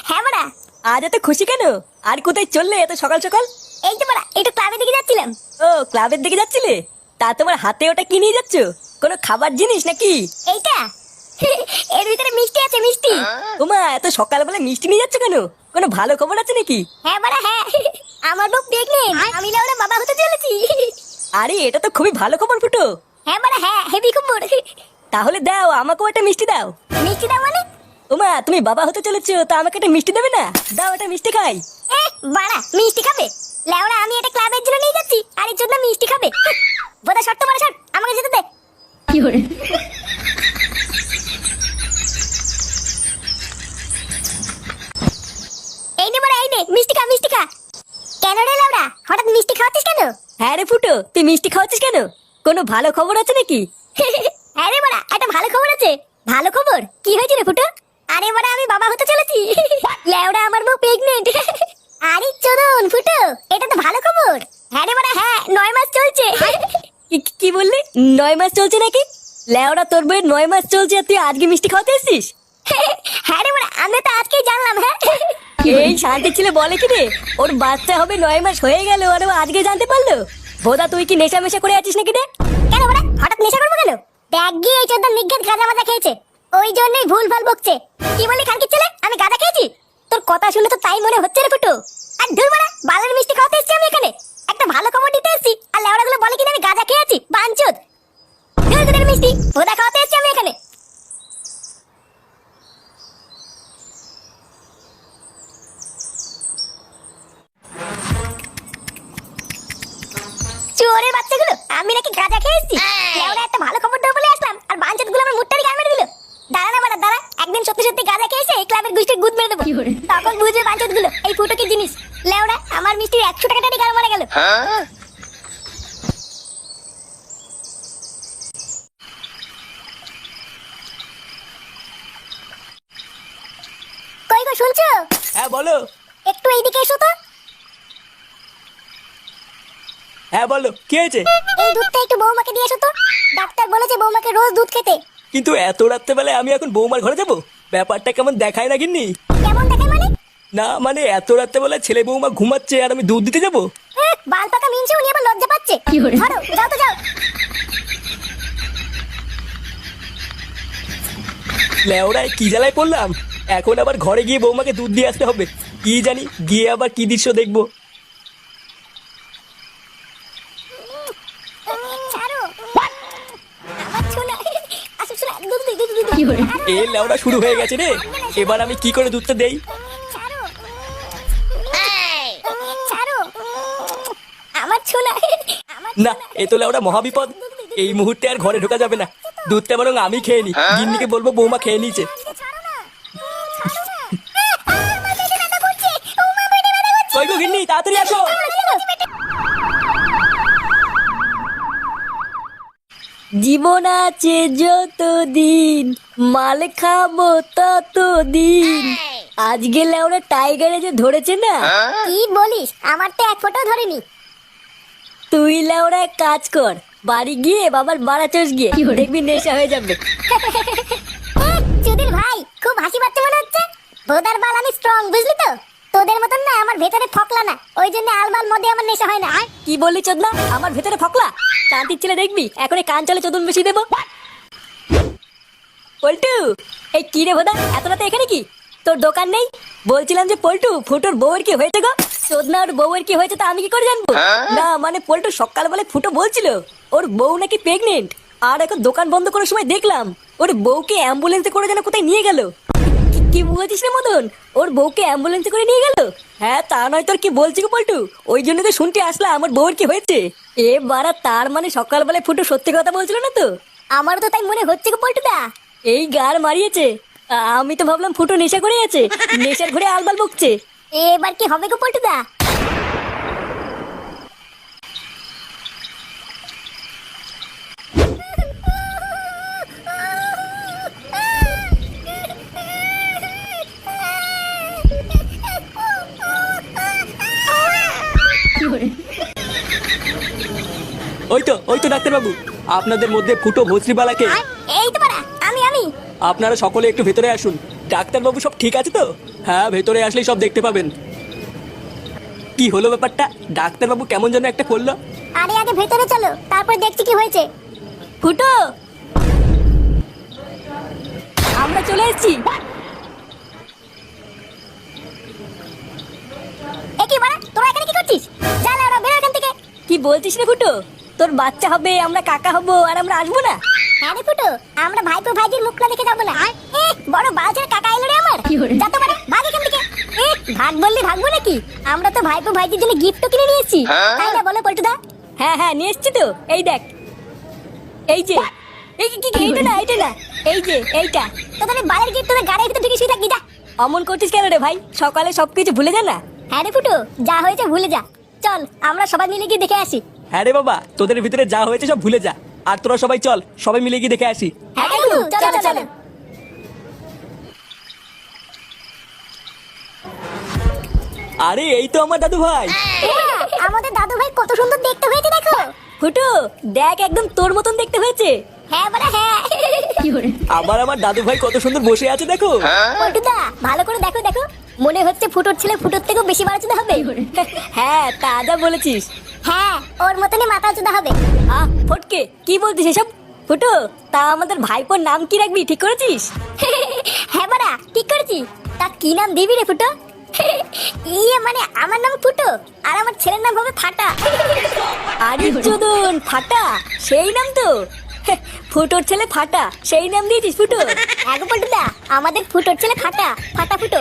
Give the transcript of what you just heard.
হ্যাঁ বড়া। আজ এত খুশি কেন? আর কোথায় চললে এত সকাল সকাল? এই তো বড়া, একটু ক্লাবের দিকে যাচ্ছিলাম। ও, ক্লাবের দিকে যাচ্ছিলে? তা তোমার হাতে ওটা কি নিয়ে যাচ্ছ? কোনো খাবার জিনিস নাকি? এইটা এর ভিতরে মিষ্টি আছে, মিষ্টি। ওমা, এত সকালবেলা মিষ্টি নিয়ে যাচ্ছ কেন? কোনো ভালো খবর আছে নাকি? হ্যাঁ বড়া, হ্যাঁ। আমার বউ প্রেগনেন্ট, আমি না ওরা বাবা হতে চলেছি। আরে, এটা তো খুবই ভালো খবর ফুটো। হ্যাঁ বড়া, হ্যাঁ, হেভি খবর। তাহলে দাও, আমাকেও একটা মিষ্টি দাও। মিষ্টি দাও মানে? ওমা, তুমি বাবা হতে চলেছো, তা আমাকে একটা মিষ্টি দেবে না? দাও, একটা মিষ্টি খাই। বাড়া, মিষ্টি খাবে? লেওড়া, আমি এটা ক্লাবের জন্য নিয়ে যাচ্ছি, আর এর জন্য মিষ্টি খাবে? বোধা শর্ত বড় শর্ট, আমাকে যেতে দে। কি করে? এই নে বড়া, এই নে, মিষ্টি খা, মিষ্টি খা। কেন রে লেওড়া, হঠাৎ মিষ্টি খাওয়াচ্ছিস কেন? হ্যাঁ রে ফুটো, তুই মিষ্টি খাওয়াচ্ছিস কেন? কোনো ভালো খবর আছে নাকি? হ্যাঁ রে বড়া, একটা ভালো খবর আছে। ভালো খবর? কি হয়েছে রে ফুটো? আরে বড়া, আমি বাবা হতে চলেছি। লেওড়া, আমার বউ প্রেগনেন্ট। আরে চোদন ফুটো, এটা তো ভালো খবর। হ্যাঁ রে বড়া, হ্যাঁ, 9 মাস চলছে। কি বললি? 9 মাস চলছে নাকি? লেওড়া, তোর বইয়ের 9 মাস চলছে আর তুই আজকে মিষ্টি খাওয়াতে এসেছিস? হ্যাঁ রে বড়া, আমি তো আজকেই জানলাম। হ্যাঁ, এই শান্তি ছেলে বলে কি রে, ওর বাচ্চা হবে 9 মাস হয়ে গেল আর ও আজকে জানতে পারলো? বোধা তুই কি নেশা মেশা করে আছিস নাকি রে? কেন বড়া, হঠাৎ নেশা করবো কেন? দেখ গিয়ে এই চোদন নিগ্ঘাত গাঁজা মাজা খেয়েছে, ওই জন্যই ভুল ভাল বকছে। কি বলি খানকির ছেলে, আমি গাঁজা খেয়েছি? তোর কথা শুনে তো তাই মনে হচ্ছে রে ফুটো। আর ধুর বড়া, বালের মিষ্টি খাওয়াতে এসেছি আমি এখানে, একটা ভালো খবর দিতে এসেছি, আর লেওড়া গুলো বলে কিনা আমি গাঁজা খেয়েছি। বাঞ্চোদ, ধুর তোদের মিষ্টি, ভোদা খাওয়াতে এসেছি আমি এখানে। চোরের বাচ্চাগুলো, আমি নাকি গাঁজা খেয়ে এসেছি? লেওড়া, একটা ভালো খবর দেবো বলে আসলাম, আর বাঞ্চোদ গুলো আমার মুটটারি গাল মেরে দিল। দাঁড়া না বড়া, দাঁড়া, একদিন সত্যি সত্যি গাঁজা খেয়েছে এই ক্লাবের গুষ্টির গুদ মেরে দেবো, তখন বুঝবে বাঞ্চোদ গুলো এই ফুটো কি জিনিস। লেওড়া, আমার মিষ্টির 100 টাকা টাকা গাল মারা গেল। কই গো, শুনছো? হ্যাঁ বলো। একটু এইদিকে এসো তো। হ্যাঁ বলো, কি হয়েছে? এই দুধটা একটু বৌমাকে দিয়ে এসো তো, ডাক্তার বলেছে বৌমাকে রোজ দুধ খেতে। কিন্তু এত রাত্রেবেলায় আমি এখন বৌমার ঘরে যাবো? ব্যাপারটা কেমন দেখায় না গিন্নি? কেমন দেখায় মানে? না মানে, এত রাত্রেবেলায় ছেলে বৌমা ঘুমাচ্ছে আর আমি দুধ দিতে যাবো? বাল পাকা মিনছে, উনি আবার লজ্জা পাচ্ছে। ধরো, যাও তো যাও। লেওড়ায় কি জ্বালায় পড়লাম, এখন আবার ঘরে গিয়ে বৌমাকে দুধ দিয়ে আসতে হবে। কি জানি গিয়ে আবার কি দৃশ্য দেখবো। ছাড়ো, আমার ছোলা, আসো ছোলা, দুধ দিই, দুধ দিই, দুধ দিই। এ লেওড়া শুরু হয়ে গেছে রে, এবার আমি কি করে দুধটা দেই? ছাড়ো, ছাড়ো, আমার ছোলা, আমার না, এ তো লেওড়া মহাবিপদ। এই মুহূর্তে আর ঘরে ঢোকা যাবে না, দুধটা বরং আমি খেয়ে নি। গিন্নিকে বলবো বৌমা খেয়ে নিয়েছে। ছাড়ো না, ছাড়ো না। আমার পেটে ব্যথা করছে, ও মা, পেটে ব্যথা করছে। কই গো গিন্নি, তাড়াতাড়ি আসো। জীবন আছে যতদিন, মাল খাবো ততদিন। আজকে লেওড়া টাইগারে যে ধরেছে না। কি বলিস? আমার তো এক ফোঁটাও ধরেনি। তুই লেওড়া এক কাজ কর, বাড়ি গিয়ে বাবার বাড়া চোষ গিয়ে দেখবি নেশা হয়ে যাবে। চুদির ভাই, খুব হাসি পাচ্ছে মনে হচ্ছে। ভোদার বাল, আমি স্ট্রং, বুঝলি তো? তোদের মতন না, আমার ভেতরে ফকলা না, ওই জন্য আলবাল মদে আমার নেশা হয় না। কি বললি চোদনা, আমার ভেতরে ফকলা? শান্তির ছেলে দেখবি এখন এই কান চলে চোদন বেশি দেবো। পল্টু, এই কি রে ভোদা, এত রাতে এখানে কি? তোর দোকান নেই? বলছিলাম যে পল্টু, ফুটোর বউয়ের কি হয়েছে গো? চোদনা, ওর বউয়ের কি হয়েছে তা আমি কি করে জানবো? না মানে পল্টু সকালবেলায় ফুটো বলছিল ওর বউ নাকি প্রেগনেন্ট, আর এখন দোকান বন্ধ করার সময় দেখলাম ওর বউকে অ্যাম্বুলেন্সে করে যেন কোথায় নিয়ে গেল। কি বলছিস রে মদন, ওর বউকে অ্যাম্বুলেন্সে করে নিয়ে গেল? হ্যাঁ, তা নয় তোর কি বলছি গো পল্টু, ওই জন্য তো শুনতে আসলাম আমার বউয়ের কি হয়েছে। এ বাড়া, তার মানে সকালবেলায় ফুটো সত্যি কথা বলছিল না তো? আমারও তো তাই মনে হচ্ছে গো পল্টুদা। এই গার মারিয়েছে। আমি তো ভাবলাম ফুটো নেশা করে আছে, নেশার ঘরে আলবাল বকছে। এবার কি হবে গো পল্টুদা? ওই তো ডাক্তার বাবু, আপনাদের মধ্যে ফুটো ভস্রিবালাকে। এই তো পারা, আমি। আপনারা সকলে একটু ভেতরে আসুন, ডাক্তারবাবু সব ঠিক আছে তো? হ্যাঁ, ভেতরে আসলেই সব দেখতে পাবেন। কি হলো ব্যাপারটা? ডাক্তারবাবু কেমন যেন একটা করলো। আরে আগে ভেতরে চলো, তারপর দেখছি কি হয়েছে। ফুটো, আমরা চলে এসেছি। এ কি বাড়া, তোরা এখানে কি করছিস? যা না, ওরা বেরো এখান থেকে। কি বলছিস রে ফুটো? তোর বাচ্চা হবে, আমরা কাকা হবো, আর আমরা আসবো না? হ্যাঁ রে ফুটো, আমরা ভাইপো ভাইজির মুখ না দেখে যাবো না। এ বড় বালছের কাকা এলো রে আমার। যা তো বাড়া, ভাগ এখান থেকে। এ ভাগ বললি ভাগবো নাকি? আমরা তো ভাইপো ভাইজির জন্য গিফটও কিনে নিয়ে এসেছি, তাই না বলো পল্টুদা? হ্যাঁ হ্যাঁ, নিয়ে এসছি তো। এই দেখ, এই যে এই কি কি এইটা না, এইটা না, এই যে এইটা। তোদের বালের গিফট তোদের গাড়ির ভিতরে ঢুকে শুয়ে থাকবি, যা। অমন করছিস কেন রে ভাই? সকালে সবকিছু ভুলে যা না। হ্যাঁ রে ফুটো, যা হয়েছে ভুলে যা। চল আমরা সবাই মিলে গিয়ে দেখে আসি। হ্যাঁ রে বাবা, তোদের ভিতরে যা হয়েছে সব ভুলে যা। আর তোরা সবাই চল, সবাই মিলে গিয়ে দেখে আসি। হ্যাঁ রে ফুটো, চলো চলো। আরে এই তো আমার দাদু ভাই। আমাদের দাদু ভাই কত সুন্দর দেখতে হয়েছে দেখো। ফুটো দেখ, একদম তোর মতন দেখতে হয়েছে। হ্যাঁ বড়া হ্যাঁ। আবার আমার দাদু ভাই কত সুন্দর বসে আছে দেখো। পল্টুদা ভালো করে দেখো দেখো, মনে হচ্ছে ফুটোর ছেলে ফুটোর থেকেও বেশি বাড়াচুদা হবে। হ্যাঁ, তা যা বলেছিস। হ্যাঁ, ওর মতনই মাথা চুদা হবে। ফটকে, কি বলছিস এসব? ফুটো, তা আমাদের ভাইপোর নাম কি রাখবি ঠিক করেছিস? হ্যাঁ বড়া, ঠিক করেছি। তা কি নাম দিবি রে ফুটো? ইয়ে মানে আমার নাম ফুটো, আর আমার ছেলের নাম হবে ফাটা। আরে চোদন, ফাটা সেই নাম তো। ফুটোর ছেলে ফাটা, সেই নাম দিয়েছিস ফুটো? আগে পল্টুদা, আমাদের ফুটোর ছেলে ফাটা, ফাটা ফুটো।